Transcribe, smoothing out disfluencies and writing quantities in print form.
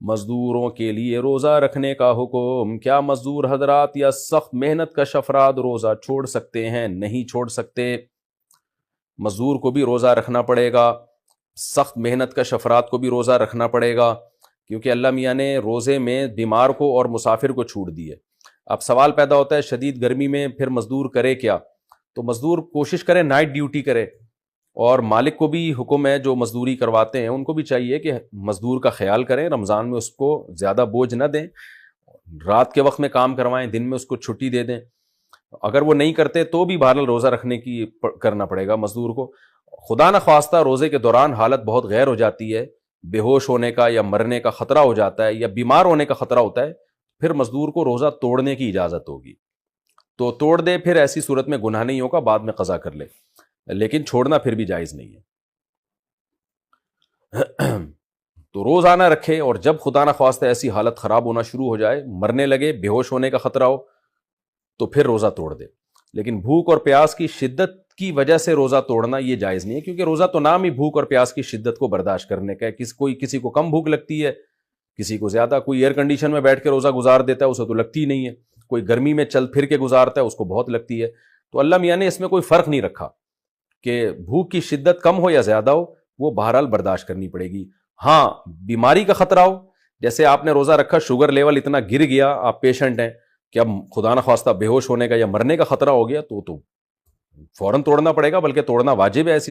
مزدوروں کے لیے روزہ رکھنے کا حکم۔ کیا مزدور حضرات یا سخت محنت کش افراد روزہ چھوڑ سکتے ہیں؟ نہیں چھوڑ سکتے، مزدور کو بھی روزہ رکھنا پڑے گا، سخت محنت کش افراد کو بھی روزہ رکھنا پڑے گا، کیونکہ اللہ میاں نے روزے میں بیمار کو اور مسافر کو چھوٹ دی ہے۔ اب سوال پیدا ہوتا ہے شدید گرمی میں پھر مزدور کرے کیا؟ تو مزدور کوشش کرے نائٹ ڈیوٹی کرے، اور مالک کو بھی حکم ہے جو مزدوری کرواتے ہیں ان کو بھی چاہیے کہ مزدور کا خیال کریں، رمضان میں اس کو زیادہ بوجھ نہ دیں، رات کے وقت میں کام کروائیں، دن میں اس کو چھٹی دے دیں۔ اگر وہ نہیں کرتے تو بھی بہرحال روزہ رکھنے کی کرنا پڑے گا مزدور کو۔ خدا نخواستہ روزے کے دوران حالت بہت غیر ہو جاتی ہے، بے ہوش ہونے کا یا مرنے کا خطرہ ہو جاتا ہے یا بیمار ہونے کا خطرہ ہوتا ہے، پھر مزدور کو روزہ توڑنے کی اجازت ہوگی، تو توڑ دے، پھر ایسی صورت میں گناہ نہیں ہوگا، بعد میں قضا کر لے، لیکن چھوڑنا پھر بھی جائز نہیں ہے۔ تو روزانہ رکھے، اور جب خدا نخواستہ ایسی حالت خراب ہونا شروع ہو جائے، مرنے لگے، بے ہوش ہونے کا خطرہ ہو، تو پھر روزہ توڑ دے۔ لیکن بھوک اور پیاس کی شدت کی وجہ سے روزہ توڑنا یہ جائز نہیں ہے، کیونکہ روزہ تو نام ہی بھوک اور پیاس کی شدت کو برداشت کرنے کا ہے۔ کسی کو کم بھوک لگتی ہے، کسی کو زیادہ، کوئی ایئر کنڈیشن میں بیٹھ کے روزہ گزار دیتا ہے اسے تو لگتی ہی نہیں ہے، کوئی گرمی میں چل پھر کے گزارتا ہے اس کو بہت لگتی ہے۔ تو اللہ میاں نے اس میں کوئی فرق نہیں رکھا کہ بھوک کی شدت کم ہو یا زیادہ ہو، وہ بہرحال برداشت کرنی پڑے گی۔ ہاں بیماری کا خطرہ ہو، جیسے آپ نے روزہ رکھا، شوگر لیول اتنا گر گیا، آپ پیشنٹ ہیں کہ اب خدا نخواستہ بے ہوش ہونے کا یا مرنے کا خطرہ ہو گیا، تو فوراً توڑنا پڑے گا، بلکہ توڑنا واجب ہے ایسی